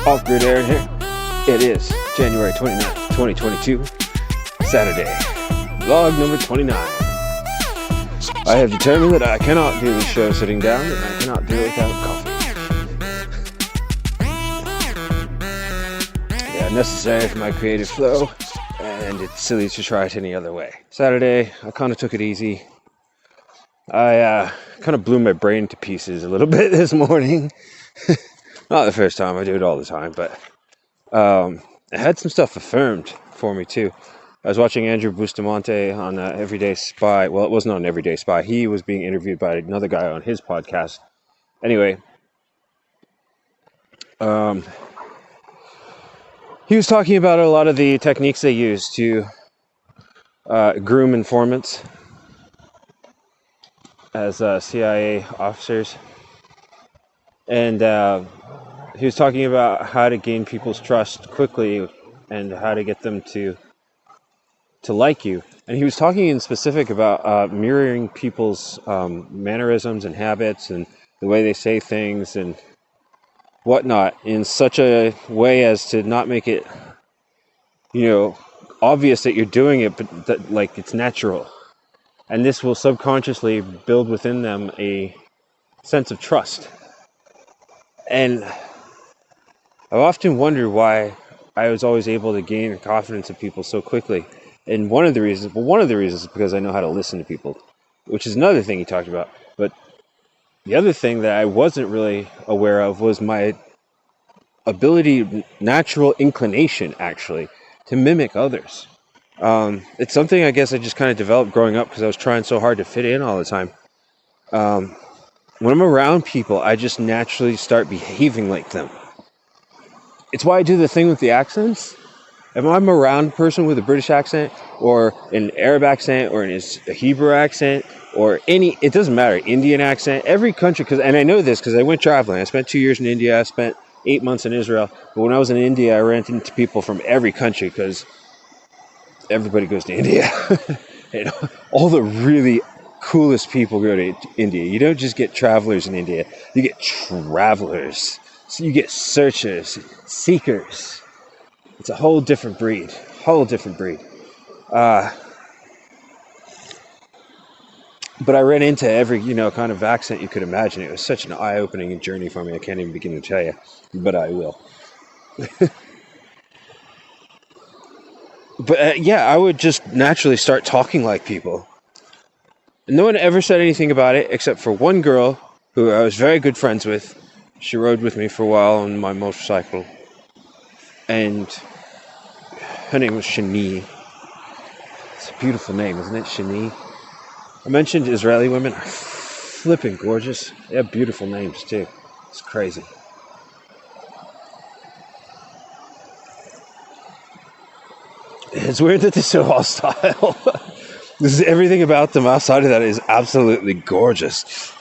Off-grid Aaron here. It is January 29th, 2022, Saturday, vlog number 29. I have determined that I cannot do this show sitting down, and I cannot do it without coffee. Yeah, necessary for my creative flow, and it's silly to try it any other way. Saturday, I kind of took it easy. I kind of blew my brain to pieces a little bit this morning. Not the first time, I do it all the time, but I had some stuff affirmed for me too. I was watching Andrew Bustamante on Everyday Spy. Well, it wasn't on Everyday Spy. He was being interviewed by another guy on his podcast. Anyway, he was talking about a lot of the techniques they use to groom informants as CIA officers. And he was talking about how to gain people's trust quickly and how to get them to like you. And he was talking in specific about mirroring people's mannerisms and habits and the way they say things and whatnot in such a way as to not make it, obvious that you're doing it, but that, like, it's natural. And this will subconsciously build within them a sense of trust. And I've often wondered why I was always able to gain the confidence of people so quickly. And one of the reasons is because I know how to listen to people, which is another thing he talked about. But the other thing that I wasn't really aware of was my ability, natural inclination, actually, to mimic others. It's something I guess I just kind of developed growing up because I was trying so hard to fit in all the time. When I'm around people, I just naturally start behaving like them. It's why I do the thing with the accents. If I'm around a person with a British accent, or an Arab accent, or a Hebrew accent, or it doesn't matter, Indian accent, every country, and I know this because I went traveling. I spent 2 years in India, I spent 8 months in Israel. But when I was in India, I ran into people from every country because everybody goes to India. And all the really coolest people go to India. You don't just get travelers in India, you get travelers. So you get searchers, seekers. It's a whole different breed. But I ran into every, kind of accent you could imagine. It was such an eye-opening journey for me. I can't even begin to tell you, but I will. But I would just naturally start talking like people. And no one ever said anything about it except for one girl who I was very good friends with. She rode with me for a while on my motorcycle. And her name was Shani. It's a beautiful name, isn't it? Shani. I mentioned Israeli women are flipping gorgeous. They have beautiful names too. It's crazy. It's weird that they're so hostile. This is everything about them outside of that is absolutely gorgeous.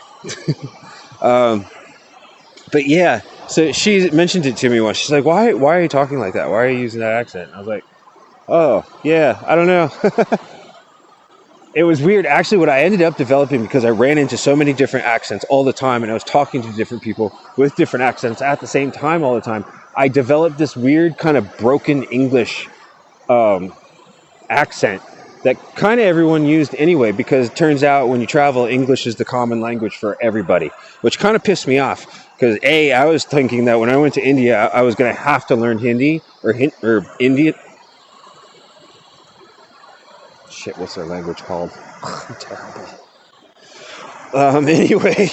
But yeah, so she mentioned it to me once. She's like, why are you talking like that? Why are you using that accent? And I was like, oh, yeah, I don't know. It was weird. Actually, what I ended up developing, because I ran into so many different accents all the time, and I was talking to different people with different accents at the same time all the time, I developed this weird kind of broken English accent that kind of everyone used anyway, because it turns out when you travel, English is the common language for everybody, which kind of pissed me off. Because I was thinking that when I went to India, I was going to have to learn Hindi or Indian. Shit, what's their language called? I'm terrible. Anyway,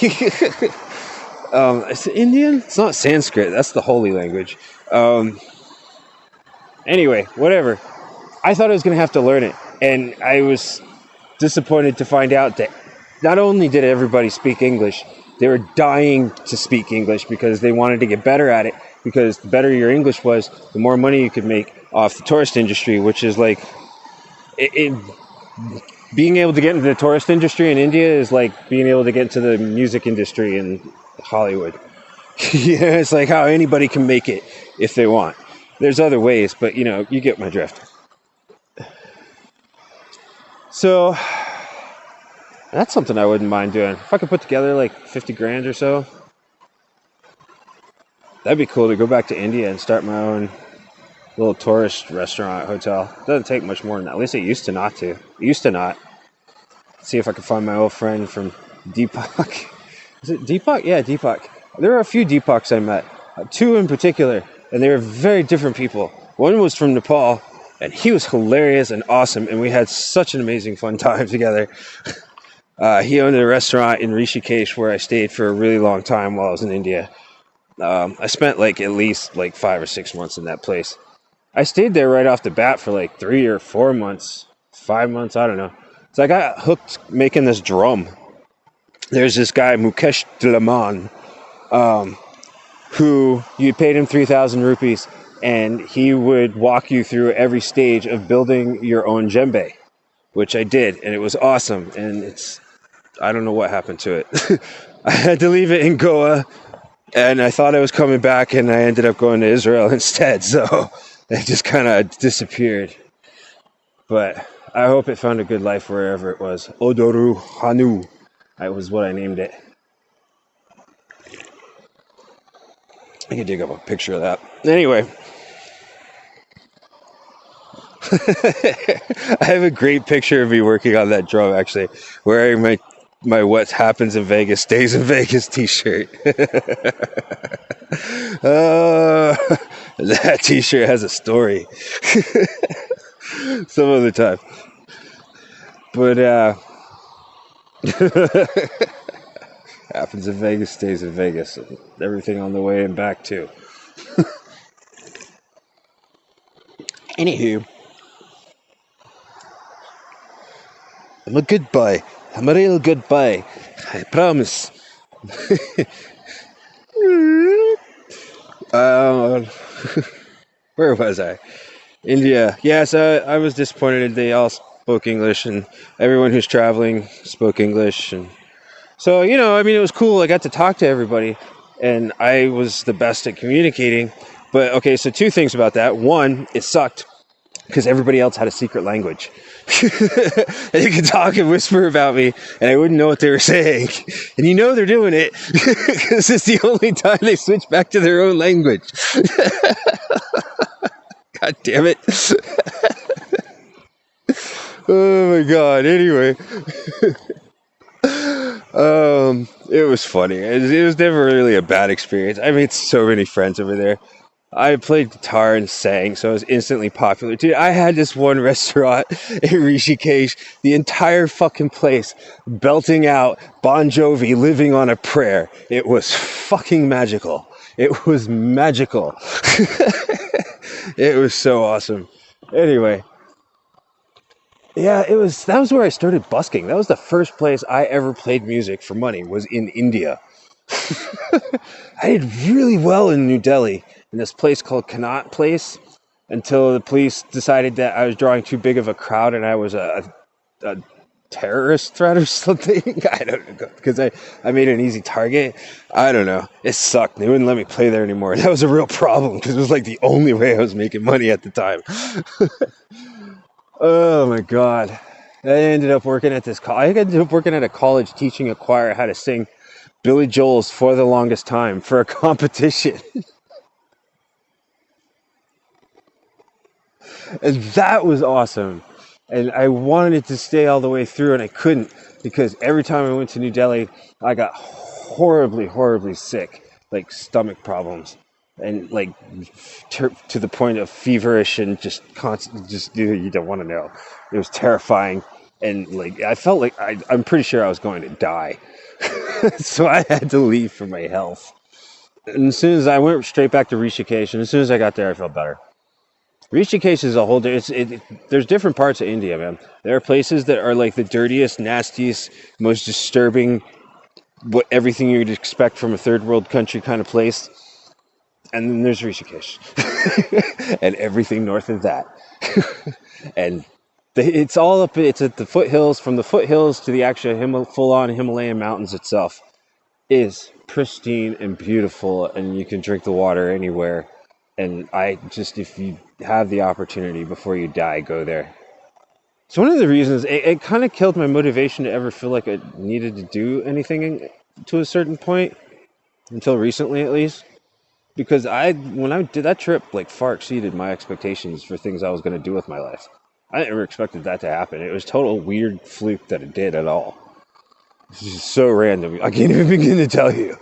is it Indian? It's not Sanskrit. That's the holy language. Anyway, whatever. I thought I was going to have to learn it, and I was disappointed to find out that not only did everybody speak English, they were dying to speak English because they wanted to get better at it, because the better your English was, the more money you could make off the tourist industry, which is like, being able to get into the tourist industry in India is like being able to get into the music industry in Hollywood. Yeah, it's like how anybody can make it if they want. There's other ways, but you get my drift. So that's something I wouldn't mind doing. If I could put together like 50 grand or so, That'd be cool to go back to India and start my own little tourist restaurant hotel. Doesn't take much more than that. At least it used to not to. It used to not. See if I can find my old friend from Deepak. Is it Deepak? Yeah, Deepak. There are a few Deepaks I met. Two in particular, and they were very different people. One was from Nepal, and he was hilarious and awesome, and we had such an amazing fun time together. He owned a restaurant in Rishikesh where I stayed for a really long time while I was in India. I spent like at least like 5 or 6 months in that place. I stayed there right off the bat for like 3 or 4 months, 5 months, I don't know. So I got hooked making this drum. There's this guy, Mukesh Dilaman, who you paid him 3,000 rupees, and he would walk you through every stage of building your own djembe, which I did, and it was awesome. And I don't know what happened to it. I had to leave it in Goa, and I thought I was coming back, and I ended up going to Israel instead, so it just kind of disappeared. But I hope it found a good life wherever it was. Odoru Hanu, that was what I named it. I can dig up a picture of that. Anyway, I have a great picture of me working on that drum, actually, wearing my What Happens in Vegas Stays in Vegas t-shirt. That t-shirt has a story. Some other time. But happens in Vegas stays in Vegas. Everything on the way and back too. Anywho, I'm a good boy. I'm a real good boy. I promise. Where was I? India. Yes, I was disappointed. They all spoke English, and everyone who's traveling spoke English. And so, I mean, it was cool. I got to talk to everybody, and I was the best at communicating. But, okay, so 2 things about that. One, it sucked because everybody else had a secret language. And you could talk and whisper about me, and I wouldn't know what they were saying. And they're doing it because it's the only time they switch back to their own language. God damn it. Oh my God. Anyway. It was funny. It was never really a bad experience. I made so many friends over there. I played guitar and sang, so I was instantly popular. Dude, I had this one restaurant in Rishikesh, the entire fucking place belting out Bon Jovi, Living on a Prayer. It was fucking magical. It was magical. It was so awesome. Anyway. Yeah, that was where I started busking. That was the first place I ever played music for money, was in India. I did really well in New Delhi, in this place called Connaught Place, until the police decided that I was drawing too big of a crowd and I was a terrorist threat or something. I don't know, because I made an easy target. I don't know. It sucked. They wouldn't let me play there anymore. That was a real problem because it was like the only way I was making money at the time. Oh my God. I ended up working at a college teaching a choir how to sing Billy Joel's For the Longest Time for a competition. And that was awesome. And I wanted to stay all the way through, and I couldn't, because every time I went to New Delhi, I got horribly, horribly sick, like stomach problems, and like to the point of feverish and just constant, you don't want to know. It was terrifying, and like I felt like I'm pretty sure I was going to die. So I had to leave for my health. And as soon as I went straight back to Rishikesh, and as soon as I got there, I felt better. Rishikesh is a whole. There's different parts of India, man. There are places that are like the dirtiest, nastiest, most disturbing, everything you'd expect from a third world country kind of place. And then there's Rishikesh, and everything north of that. And it's all up. It's at the foothills. From the foothills to the actual full-on Himalayan mountains itself is pristine and beautiful, and you can drink the water anywhere. And if you have the opportunity before you die, go there. It's one of the reasons it kind of killed my motivation to ever feel like I needed to do anything to a certain point, until recently at least. because when I did that trip, like far exceeded my expectations for things I was going to do with my life. I never expected that to happen. It was total weird fluke that it did at all. This is so random. I can't even begin to tell you,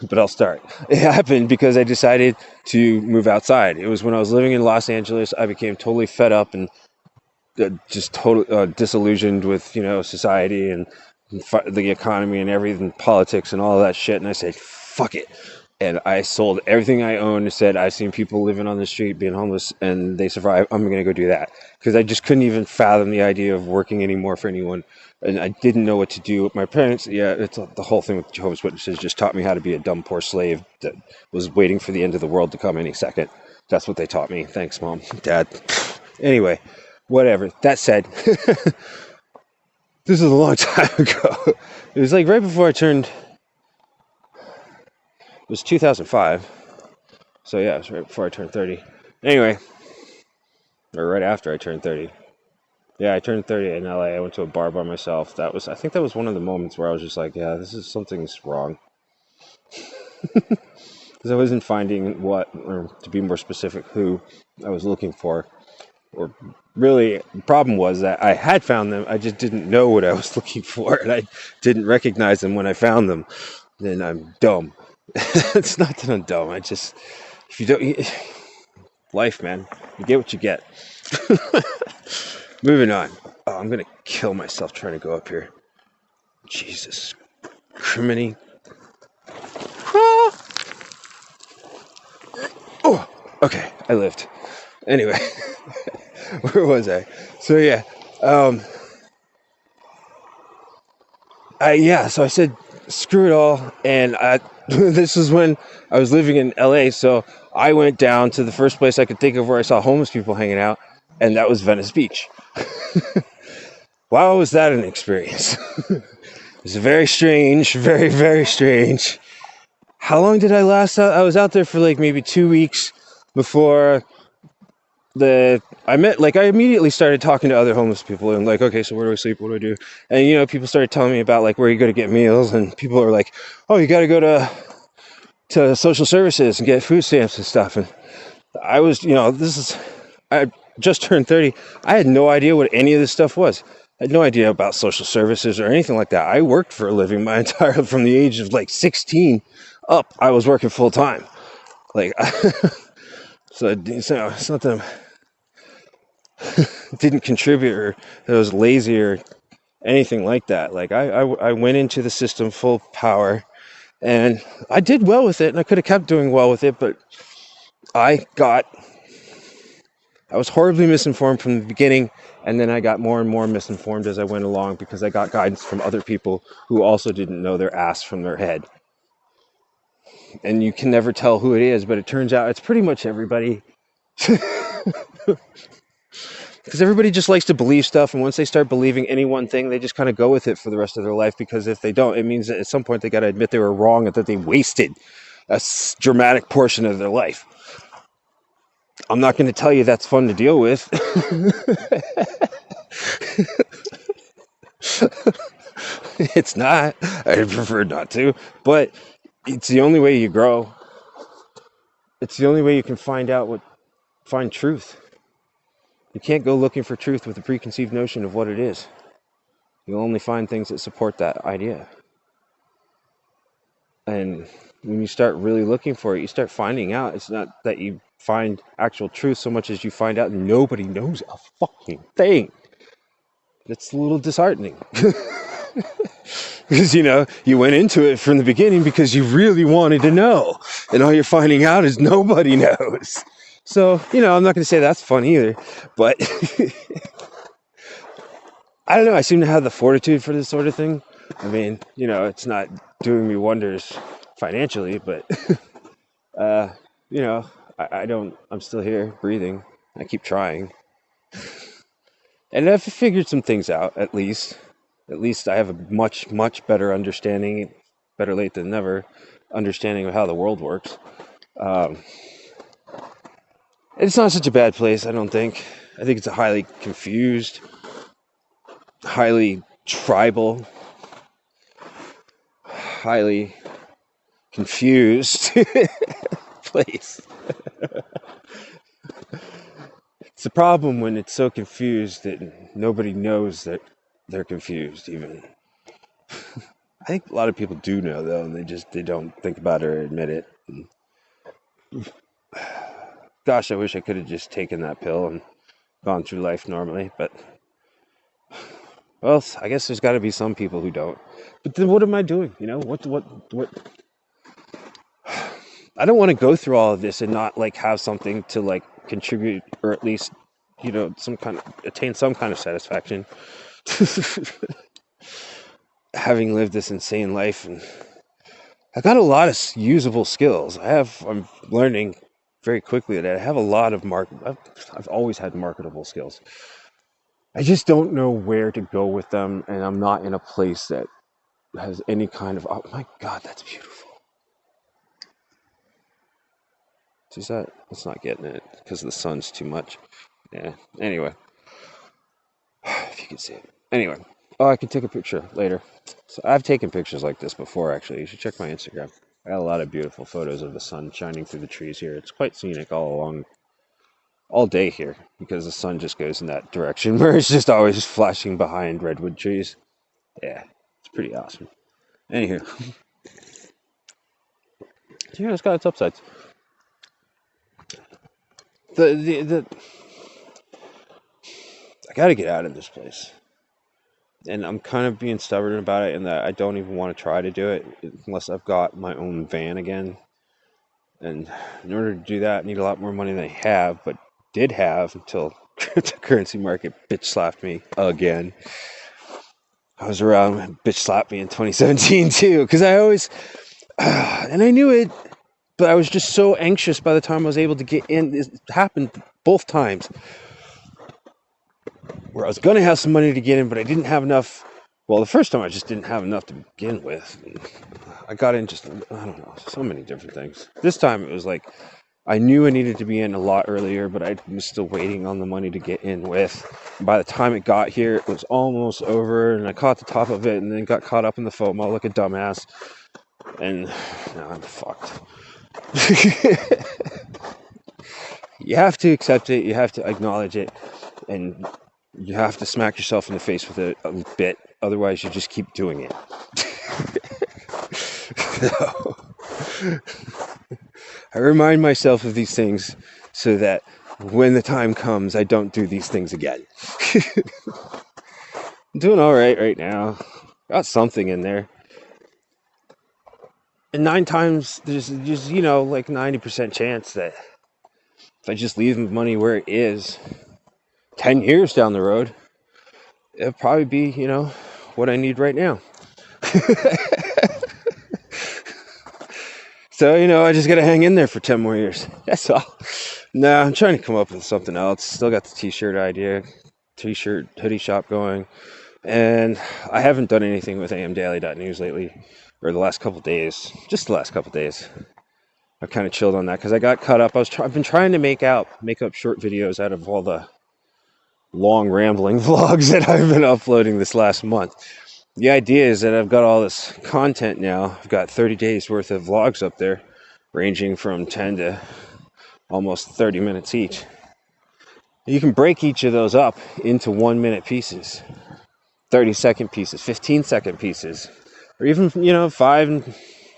but I'll start. It happened because I decided to move outside. It was when I was living in Los Angeles. I became totally fed up and just totally disillusioned with society and the economy and everything, politics and all of that shit. And I said, "Fuck it." And I sold everything I owned and said, I've seen people living on the street being homeless and they survive. I'm going to go do that. Because I just couldn't even fathom the idea of working anymore for anyone. And I didn't know what to do with my parents. Yeah, it's the whole thing with Jehovah's Witnesses just taught me how to be a dumb, poor slave that was waiting for the end of the world to come any second. That's what they taught me. Thanks, Mom, Dad. Anyway, whatever. That said, this is a long time ago. It was like right before I turned... It was 2005, so yeah, it was right before I turned 30. Anyway, or right after I turned 30. Yeah, I turned 30 in LA. I went to a bar by myself. I think that was one of the moments where I was just like, yeah, something's wrong. Because I wasn't finding what, or to be more specific, who I was looking for. Or really, the problem was that I had found them, I just didn't know what I was looking for, and I didn't recognize them when I found them. Then I'm dumb. It's not that I'm dumb. If you don't, life, man, you get what you get. Moving on. Oh, I'm gonna kill myself trying to go up here. Jesus, criminy. Ah! Oh, okay, I lived. Anyway, where was I? So yeah, so I said, screw it all, and this was when I was living in LA, so I went down to the first place I could think of where I saw homeless people hanging out, and that was Venice Beach. Wow, was that an experience? It was very strange, very, very strange. How long did I last out? I was out there for like maybe 2 weeks before I immediately started talking to other homeless people and like, okay, so where do I sleep? What do I do? And, people started telling me about like where you go to get meals, and people are like, oh, you got to go to social services and get food stamps and stuff. And I was, I just turned 30. I had no idea what any of this stuff was. I had no idea about social services or anything like that. I worked for a living from the age of like 16 up. I was working full time. Like, so it's not that I didn't contribute or that I was lazy or anything like that. Like I went into the system full power, and I did well with it, and I could have kept doing well with it, but I was horribly misinformed from the beginning, and then I got more and more misinformed as I went along because I got guidance from other people who also didn't know their ass from their head. And you can never tell who it is, but it turns out it's pretty much everybody. Because everybody just likes to believe stuff, and once they start believing any one thing, they just kind of go with it for the rest of their life, because if they don't, it means that at some point they got to admit they were wrong and that they wasted a dramatic portion of their life. I'm not going to tell you that's fun to deal with. It's not. I prefer not to, but it's the only way you grow. It's the only way you can find truth. You can't go looking for truth with a preconceived notion of what it is. You'll only find things that support that idea. And when you start really looking for it, you start finding out it's not that you find actual truth so much as you find out nobody knows a fucking thing. It's a little disheartening. Because, you went into it from the beginning because you really wanted to know. And all you're finding out is nobody knows. So, I'm not going to say that's fun either. But I don't know. I seem to have the fortitude for this sort of thing. I mean, it's not doing me wonders financially, but, I'm still here breathing. I keep trying. And I've figured some things out, at least. At least I have a much, much better understanding, better late than never, understanding of how the world works. It's not such a bad place, I don't think. I think it's a highly confused, highly tribal, highly confused place. It's a problem when it's so confused that nobody knows that they're confused even. I think a lot of people do know though, and they don't think about it or admit it. And gosh, I wish I could have just taken that pill and gone through life normally, but well, I guess there's got to be some people who don't. But then what am I doing? You know, what? I don't want to go through all of this and not like have something to like contribute, or at least, you know, attain some kind of satisfaction. Having lived this insane life, and I got a lot of usable skills. I'm learning very quickly that I have a lot of I've always had marketable skills. I just don't know where to go with them, and I'm not in a place that has any kind of, oh my God, that's beautiful. Is that? It's not getting it because the sun's too much. Yeah. Anyway, if you can see it. Anyway, I can take a picture later. So I've taken pictures like this before, actually. You should check my Instagram. I got a lot of beautiful photos of the sun shining through the trees here. It's quite scenic all day here, because the sun just goes in that direction where it's just always flashing behind redwood trees. Yeah, it's pretty awesome. Anywho, yeah, it's got its upsides. I gotta get out of this place. And I'm kind of being stubborn about it in that I don't even want to try to do it unless I've got my own van again. And in order to do that, I need a lot more money than I have, but did have until the currency market bitch slapped me again. I was around when bitch slapped me in 2017 too, because I always, and I knew it, but I was just so anxious by the time I was able to get in. It happened both times where I was going to have some money to get in, but I didn't have enough. Well, the first time I just didn't have enough to begin with. I got in just, I don't know, so many different things. This time it was like, I knew I needed to be in a lot earlier, but I was still waiting on the money to get in with. And by the time it got here, it was almost over, and I caught the top of it and then got caught up in the FOMO like a dumbass. And now I'm fucked. You have to accept it, you have to acknowledge it, and you have to smack yourself in the face with it a bit, otherwise you just keep doing it. So, I remind myself of these things so that when the time comes, I don't do these things again. I'm doing all right now. Got something in there. And 9 times, there's just, like 90% chance that if I just leave the money where it is, 10 years down the road, it'll probably be, what I need right now. So, I just got to hang in there for 10 more years. That's all. No, I'm trying to come up with something else. Still got the t-shirt idea, t-shirt, hoodie shop going. And I haven't done anything with amdaily.news lately, or the last couple days. Just the last couple days. I've kind of chilled on that because I got caught up. I've been trying to make up short videos out of all the long rambling vlogs that I've been uploading this last month. The idea is that I've got all this content now. I've got 30 days worth of vlogs up there, ranging from 10 to almost 30 minutes each. You can break each of those up into 1-minute pieces, 30-second pieces, 15-second pieces, or even 5 and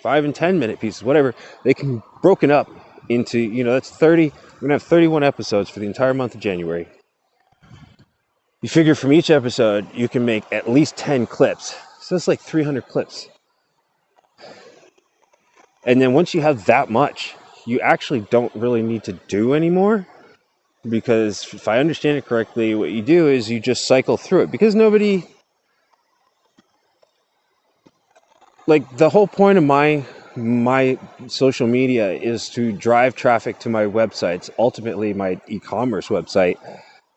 10-minute pieces, whatever. They can be broken up into, that's 30. We're gonna have 31 episodes for the entire month of January. You figure from each episode, you can make at least 10 clips. So that's like 300 clips. And then once you have that much, you actually don't really need to do anymore. Because if I understand it correctly, what you do is you just cycle through it. Because nobody... Like, the whole point of my social media is to drive traffic to my websites. Ultimately, my e-commerce website.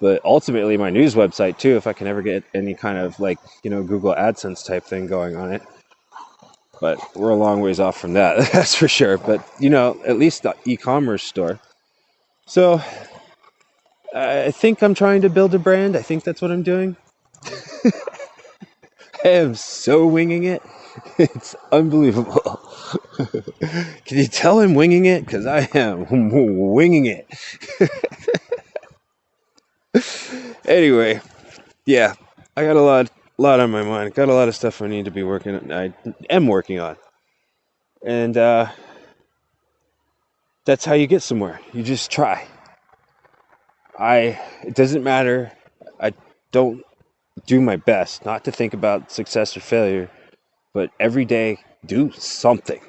But ultimately my news website too, if I can ever get any kind of Google AdSense type thing going on it. But we're a long ways off from that, that's for sure. But, at least the e-commerce store. So I think I'm trying to build a brand. I think that's what I'm doing. I am so winging it. It's unbelievable. Can you tell I'm winging it? Because I am winging it. Anyway, yeah, I got a lot on my mind. Got a lot of stuff I need to be working on. I am working on, and that's how you get somewhere. You just try. It doesn't matter. I don't do my best not to think about success or failure, but every day do something.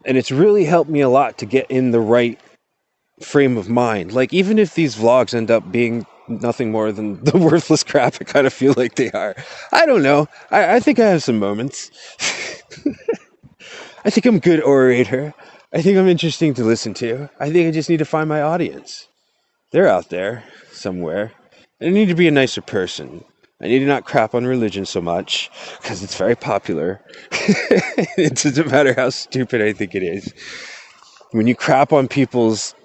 And it's really helped me a lot to get in the right frame of mind. Like, even if these vlogs end up being nothing more than the worthless crap I kind of feel like they are. I don't know. I think I have some moments. I think I'm a good orator. I think I'm interesting to listen to. I think I just need to find my audience. They're out there somewhere. And I need to be a nicer person. I need to not crap on religion so much, because it's very popular. It doesn't matter how stupid I think it is. When you crap on people's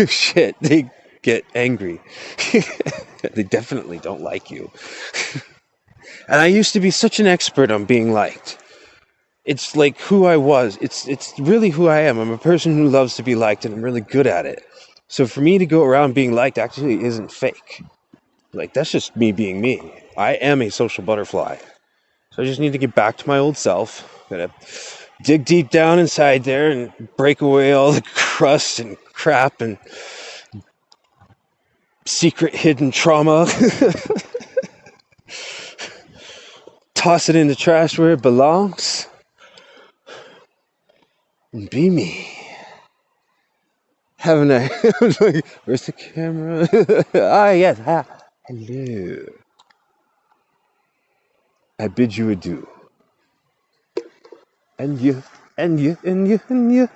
shit, they get angry. They definitely don't like you. And I used to be such an expert on being liked. It's like who I was. It's really who I am. I'm a person who loves to be liked, and I'm really good at it. So for me to go around being liked actually isn't fake. Like, that's just me being me. I am a social butterfly. So I just need to get back to my old self. Gotta dig deep down inside there and break away all the crust and crap and secret hidden trauma. Toss it in the trash where it belongs. And be me. Haven't I? Where's the camera? Ah, yes. Ah. Hello. I bid you adieu. And you, and you, and you, and you.